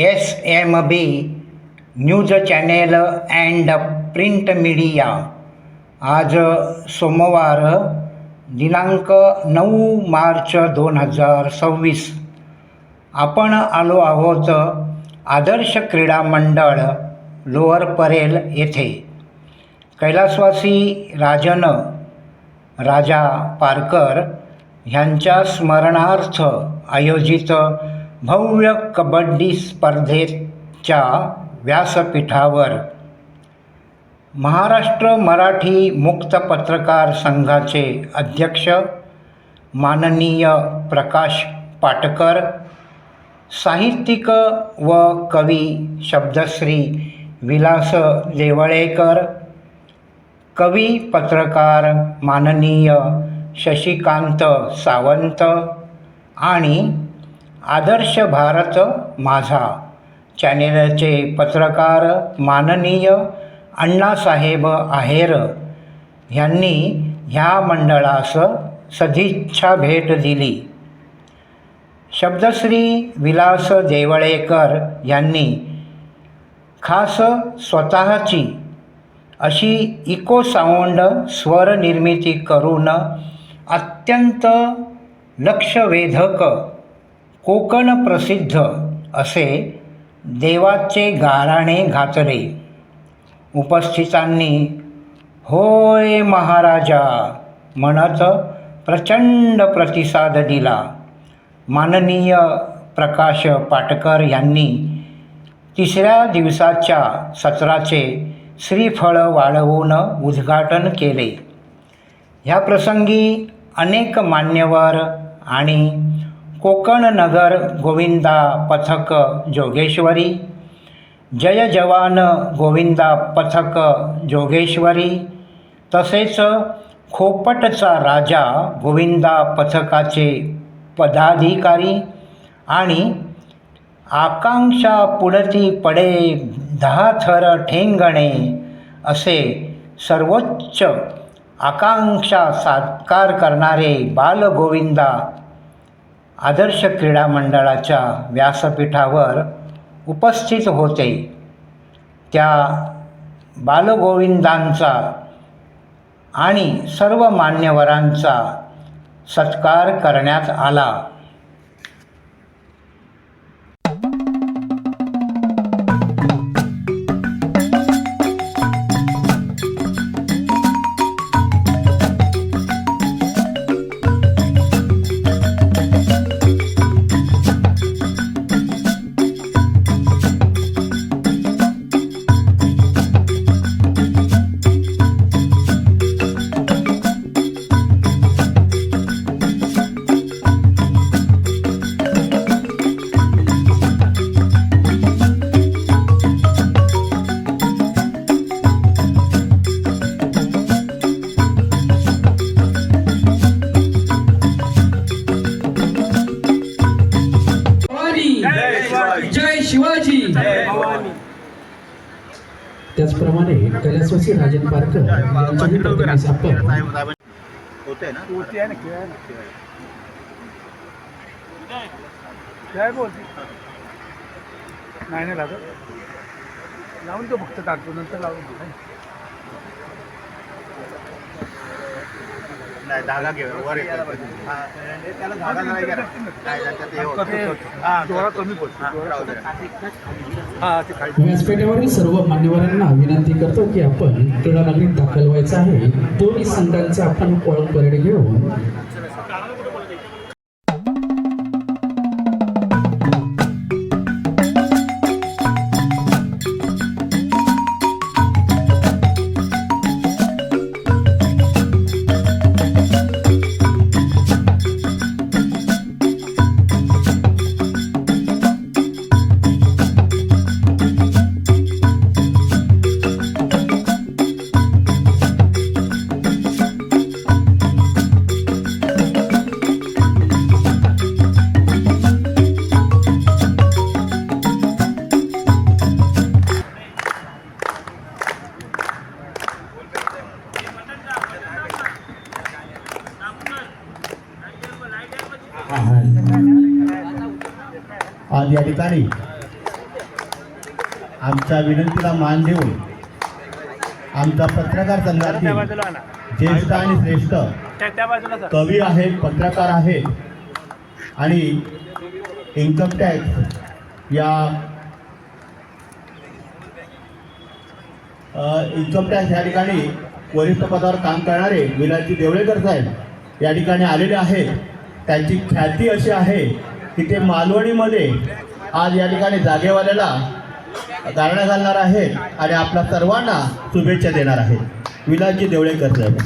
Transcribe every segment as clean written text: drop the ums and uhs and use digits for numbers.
SMB news channel and print media आज सोमवार दिनांक 9 मार्च 2026 आपण आलो आहोत आदर्श क्रीडा मंडळ लोअर परेल येथे कैलासवासी राजन राजा पारकर ह्यांच्या स्मरणार्थ आयोजित भव्य कबड्डी स्पर्धेच्या व्यासपीठावर महाराष्ट्र मराठी मुक्त पत्रकार संघाचे अध्यक्ष माननीय प्रकाश पाटकर, साहित्यिक व कवी शब्दश्री विलास देवळेकर, कवी पत्रकार माननीय शशिकांत सावंत आणि आदर्श भारत माझा चॅनेलचे पत्रकार माननीय अण्णासाहेब आहेर यांनी ह्या मंडळास सदिच्छा भेट दिली. शब्दश्री विलास देवळेकर यांनी खास स्वतःची अशी इको साऊंड स्वर निर्मिती करून अत्यंत लक्षवेधक कोकण प्रसिद्ध असे देवाचे गाराणे घातले. उपस्थितांनी होय महाराजा म्हणत प्रचंड प्रतिसाद दिला. माननीय प्रकाश पाटकर यांनी तिसऱ्या दिवसाच्या सत्राचे श्रीफळ वाढवून उद्घाटन केले. ह्या प्रसंगी अनेक मान्यवर आणि कोकण नगर गोविंदा पथक जोगेश्वरी, जय जवान गोविंदा पथक जोगेश्वरी तसेच खोपटचा राजा गोविंदा पथकाचे पदाधिकारी आणि आकांक्षा पुढती पडे 10 थर ठेंगणे असे सर्वोच्च आकांक्षा साकार करणारे बालगोविंदा आदर्श क्रीडा मंडळाच्या व्यासपीठावर उपस्थित होते. त्या बालगोविंदांचा आणि सर्व मान्यवरांचा सत्कार करण्यात आला. जय शिवाजी. त्याचप्रमाणे कैलासवासी राजन पारकर यांच्याही प्रतिमेस आपण होते ना काय बोलते नाही लागत लावून तो फक्त टाकतो नंतर लावून नाही धागा घे वर त्याला धागा नाही जोरा कमी पडतो. व्यासपीठावरील सर्व मान्यवरांना विनंती करतो की आपण क्रीडा नगरीत दाखल व्हायचं आहे. दोन्ही संघांचा आपण ओळख परेड घेऊन आज या ठिकाणी आमच्या विनंतीला मान देऊन आमच्या पत्रकार त्या संघातील बाजूला ना ज्येष्ठ आणि श्रेष्ठ त्या बाजूला सर. कवी आहेत, पत्रकार आहेत आणि इन्कम टॅक्स या ठिकाणी वरिष्ठ पदावर काम करणारे विलासजी देवळेकर साहेब या ठिकाणी आलेले आहेत. त्यांची ख्याती अशी आहे की ते मालवणीमध्ये आज या ठिकाणी जागेवाल्याला गारणं घालणार आहेत आणि आपल्या सर्वांना शुभेच्छा देणार आहेत. विलासजी देवळेकर साहेब.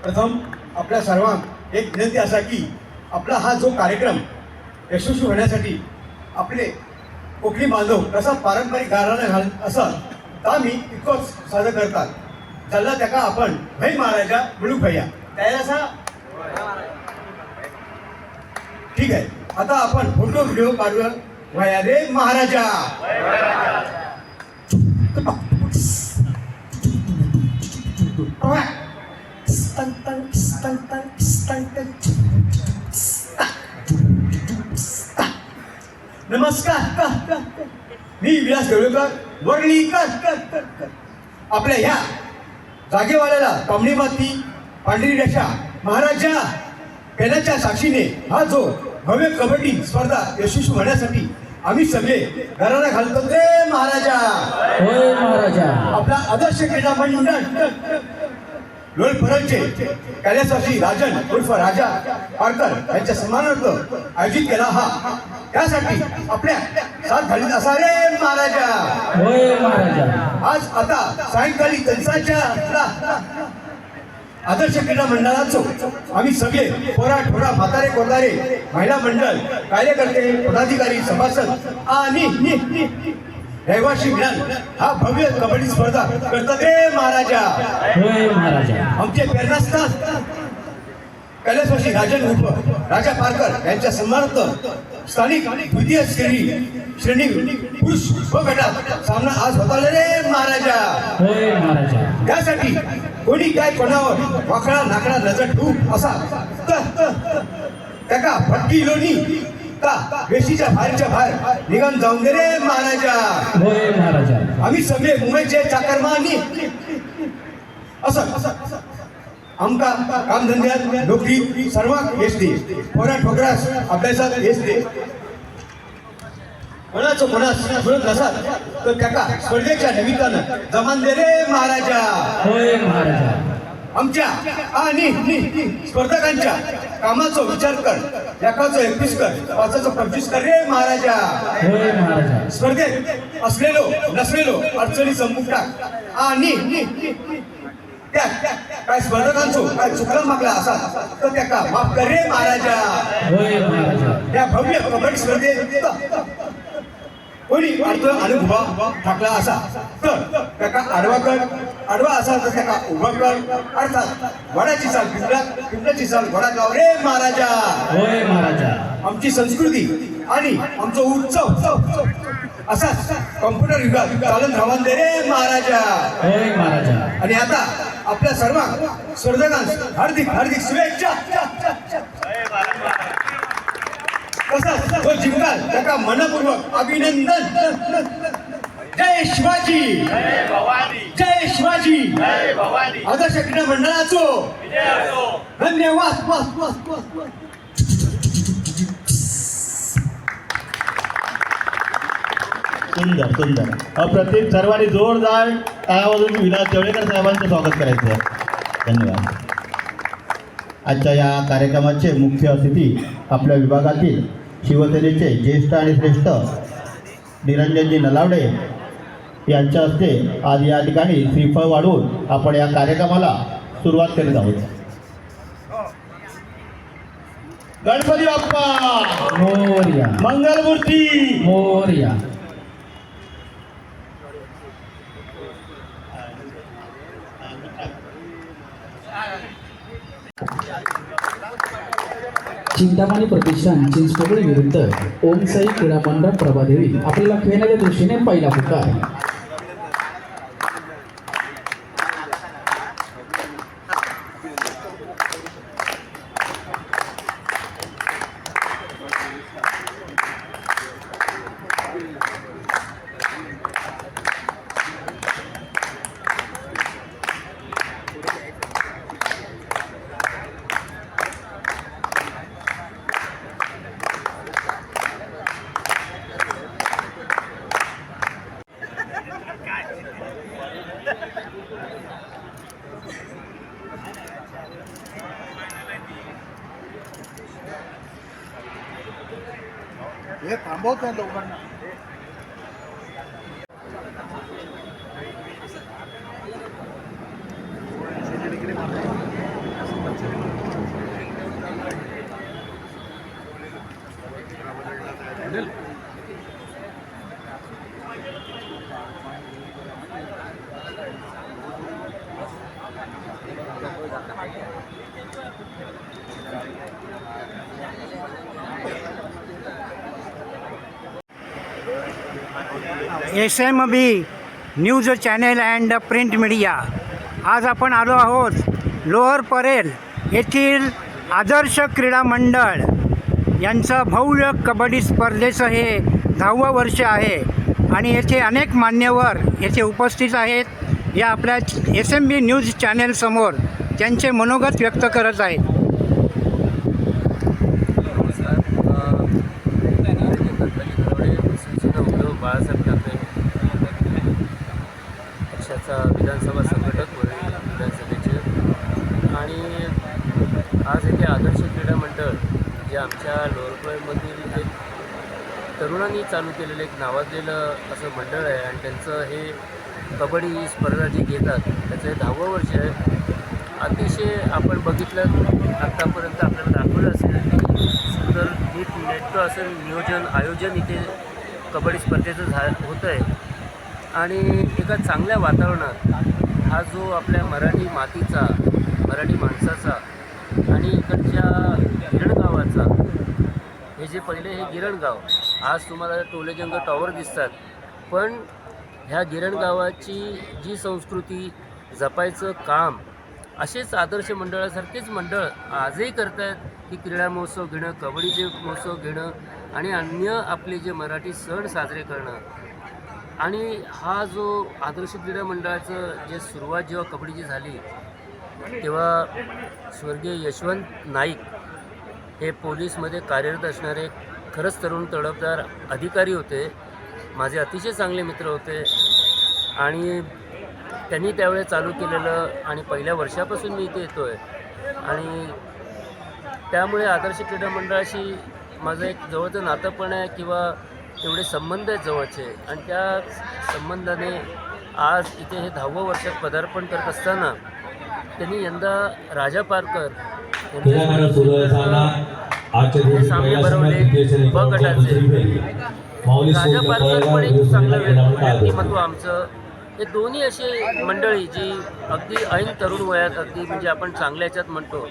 प्रथम आपल्या सर्वांक एक विनंती असा की आपला हा जो कार्यक्रम यशस्वी होण्यासाठी आपले कोकणी बांधव कसा पारंपरिक गाराणं घालत असत ता मी इतकंच सादर करतात. चला त्याका आपण भाई महाराजा मिळू भैया त्याला असा ठीक आहे. आता आपण फोटो व्हिडिओ काढूया. भैया रे महाराजा. नमस्कार. मी विलास देवळेकर वरळीकर. आपल्या ह्या जागेवाल्याला कमळी माती पांढरी रेषा महाराजा पेनाच्या साक्षीने हा जो भव्य कबड्डी स्पर्धा यशस्वी होण्यासाठी आम्ही सगळे घराला घालतो रे महाराजा. होय महाराजा. आपला आदर्श क्रीडा मंडळ लोणफरचे कैलासवासी राजन उर्फ राजा पारकर यांच्या सन्मानार्थ आयोजित केला हा. त्यासाठी आपल्या साथ घालीत असा रे महाराजा. होय महाराजा. आज आता सायंकाळी तंत्राच्या आदर्श क्रीडा मंडळाचो आम्ही सगळे पोरा ठोरा म्हातारे कोतारे महिला मंडळ कार्यकर्ते पदाधिकारी सभासद आणि रहिवासी मिळून हा भव्य कबड्डी स्पर्धा करतात रे महाराजा. होय महाराजा. आमचे प्रेरणास्थान कैलासवासी राजन उर्फ राजा पारकर यांच्या सन्मानार्थ स्थानिक द्वितीय श्रेणी पुरुष व गटात सामना आज होता रे महाराजा. होय महाराजा. त्यासाठी कोणी काय कोणावर वाकडा नाकडा नजर ठेवू असा त्याका फटकी लोणी का वेशीच्या बाहेरच्या बाहेर निघून जाऊन दे रे महाराजा. होय महाराजा. आम्ही सगळे मुंबईचे चाकरमानी असं आमका कामधंद्यात नोकरी सर्वात यश दे. पोरा ठोकरास अभ्यासात यश दे. कोणाचं कोणास मिळत नसाल तर त्याका स्पर्धेच्या निमित्तानं जमान दे रे महाराजा. होय महाराजा. आमच्या आणि स्पर्धकांच्या कामाचा विचार कर. एकाचं 21 कर, पाचाचं 25 कर रे महाराजा. होय महाराजा. स्पर्धेत असलेलो नसलेलो अडचणी संपून टाक आणि त्या काय स्पर्धकांचो काय चुकला मागला असा तर त्याका माफ कर रे महाराजा. होय महाराजा. या भव्य कबड्डी स्पर्धेत कोणी अनुभव टाकला असा तर त्याका आडवा असा तर त्याका उभा कर. अर्थात वडाची चाल पिंपळाची चाल वडा गाव रे महाराजा. होय महाराजा. आमची संस्कृती आणि आमचा उत्सव असा कॉम्प्युटर युगात चालून राहून दे रे महाराजा. होय महाराजा. आणि आता आपल्या सर्व स्पर्धकांस हार्दिक हार्दिक शुभेच्छा. तसंच तो जिंकाल त्याका मनपूर्वक अभिनंदन. जय शिवाजी. जय शिवाजी. आदर्श क्रीडा मंडळाचो धन्यवाद. सुंदर सुंदर. अप्रतिम. सर्वांनी जोरदार टाळ्या वाजवून विलास देवळेकर साहेबांचं स्वागत करायचं आहे. धन्यवाद. आजच्या या कार्यक्रमाचे मुख्य अतिथी आपल्या विभागातील शिवसेनेचे ज्येष्ठ आणि श्रेष्ठ निरंजनजी नलावडे यांच्या हस्ते आज या ठिकाणी श्रीफळ वाढवून आपण या कार्यक्रमाला सुरुवात करीत आहोत. गणपती बाप्पा मोरया. मंगलमूर्ती मोरया. चिंतामणी प्रतिष्ठान चिंचपोकळी विरुद्ध ओमसाई क्रीडा मंडळ प्रभादेवी आपल्याला खेळण्याच्या दृष्टीने पहिला पुकार. हे थांबवत नाही लोकांना. SMB news channel and print media. आज आपण आलो आहोत लोअर परेल येथील आदर्श क्रीडा मंडळ यांचं भव्य कबड्डी स्पर्धेचं हे 10वं वर्ष आहे आणि येथे अनेक मान्यवर येथे उपस्थित आहेत. या आपल्या SMB न्यूज चॅनेलसमोर त्यांचे मनोगत व्यक्त करत आहेत. बाळासाहेब ठाकरे पक्षाचा विधानसभा संघटक वरील विधानसभेचे आणि आज येथे आदर्श क्रीडा मंडळ जे आमच्या लोअरपरेमधील एक तरुणांनी चालू केलेलं एक नावाजलेलं असं मंडळ आहे आणि त्यांचं हे कबड्डी स्पर्धा जी घेतात त्याचं हे 10वं वर्ष आहे. अतिशय आपण बघितलं आत्तापर्यंत आपल्याला दाखवलं असेल सुंदर नीट नेटकं असं नियोजन आयोजन इथे कबड्डी स्पर्धेचं होतं आहे आणि एका चांगल्या वातावरणात हा जो आपल्या मराठी मातीचा मराठी माणसाचा आणि इकडच्या गिरणगावाचा हे जे पहिले हे गिरणगाव आज तुम्हाला टोलेजंग टॉवर दिसतात पण ह्या गिरणगावाची जी संस्कृती जपायचं काम असेच आदर्श मंडळासारखेच मंडळ आजही करत आहेत की क्रीडा महोत्सव घेणं कबड्डीचे महोत्सव घेणं आणि अन्य आपले जे मराठी सण साजरे करणं. आणि हा जो आदर्श क्रीडा मंडळाचं जे सुरुवात जेव्हा कबड्डीची झाली तेव्हा स्वर्गीय यशवंत नाईक हे पोलीसमध्ये कार्यरत असणारे खरंच तरुण तडफदार अधिकारी होते. माझे अतिशय चांगले मित्र होते आणि त्यांनी त्यावेळेस चालू केलेलं आणि पहिल्या वर्षापासून मी इथे येतो आहे आणि त्यामुळे आदर्श क्रीडा मंडळाशी माझं एक जवळचं नातं पण आहे किंवा तेवढे संबंध आहेत जवळचे आणि त्या संबंधाने आज इथे हे 10वं वर्षात पदार्पण करत असताना त्यांनी यंदा राजा पारकर सामने भरवले ब गटाचे. राजा पारकर पण एक चांगलं व्यक्तिमत्व आमचं. हे दोन्ही असे मंडळी जी अगदी ऐन तरुण वयात अगदी म्हणजे आपण चांगल्या ह्याच्यात म्हणतो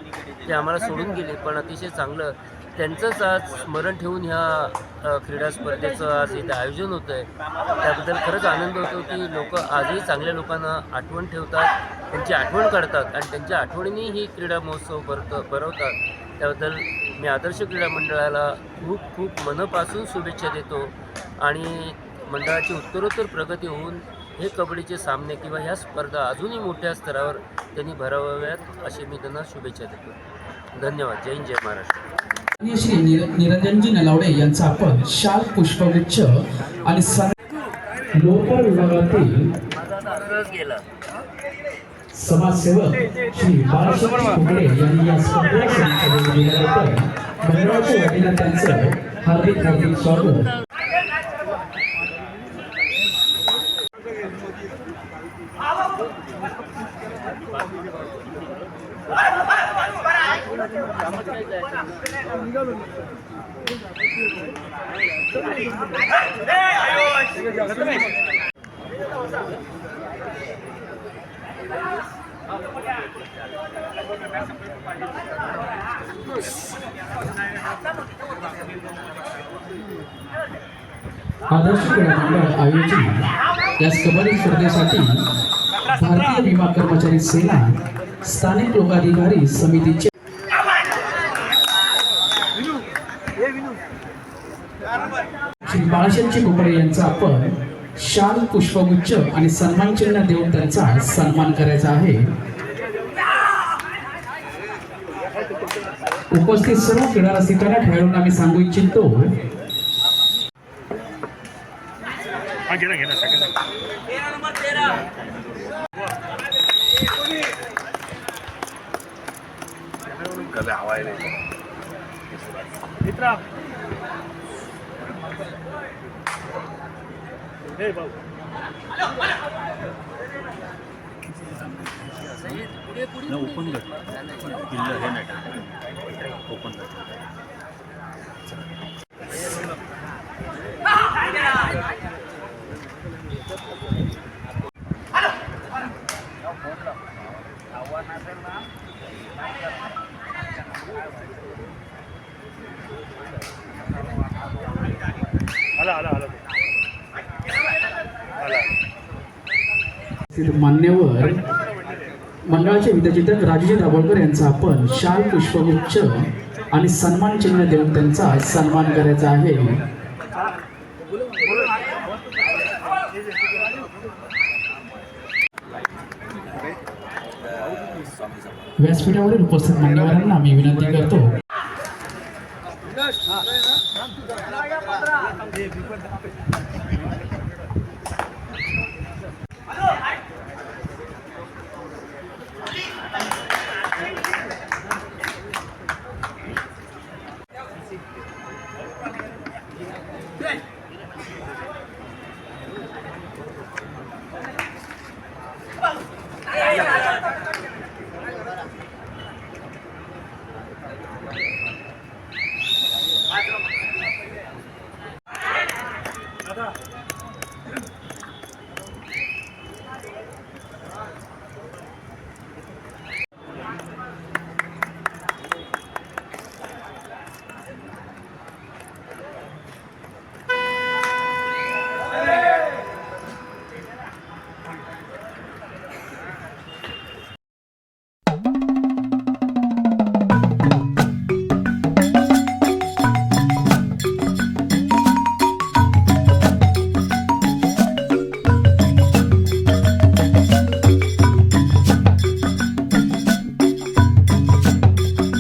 ते आम्हाला सोडून गेले पण अतिशय चांगलं त्यांचंच आज स्मरण ठेवून ह्या क्रीडा स्पर्धेचं आज इथे आयोजन होतं आहे. त्याबद्दल खरंच आनंद होतो की लोक आजही चांगल्या लोकांना आठवण ठेवतात त्यांची आठवण काढतात आणि त्यांच्या आठवणींनी ही क्रीडा महोत्सव भरवतात. त्याबद्दल मी आदर्श क्रीडा मंडळाला खूप खूप मनापासून शुभेच्छा देतो आणि मंडळाची उत्तरोत्तर प्रगती होऊन हे कबड्डीचे सामने किंवा ह्या स्पर्धा अजूनही मोठ्या स्तरावर त्यांनी भरावाव्यात अशी मी त्यांना शुभेच्छा देतो. धन्यवाद. जय हिंद, जय महाराष्ट्र. श्री निरंजनजी नलावडे यांचा आपण शाल पुष्पगुच्छ आणि लोकर विभागातील गेला समाजसेवक श्री बाळासाहेब कुकडे यांनी या स्पर्धेला सहभागी दिल्याबद्दल मंडळाच्या वतीने त्यांचं हार्दिक हार्दिक स्वागत. आदर्श क्रीडा मंडळ आयोजित या कबड्डी स्पर्धेसाठी भारतीय विमा कर्मचारी सेना स्थानिक लोकाधिकारी समितीचे श्री बाळासाहेब कुकडे यांचा आपण शाल पुष्पगुच्छ आणि सन्मान चिन्ह देऊन त्यांचा सन्मान करायचा आहे. उपस्थित सर्व क्रीडा रसिकांना खेळाडूंना मी सांगू इच्छितो मित्रा हे भाऊ ओपन गट किल्ला हे नाही ओपन गट आला आला आला आला मान्यवर मंडळाचे विद्याचिंतक राजूजी दाभोळकर यांचा आपण शाल पुष्पगुच्छ आणि सन्मान चिन्ह देऊन त्यांचा सन्मान करायचा आहे. व्यासपीठावरील उपस्थित मान्यवरांना मी विनंती करतो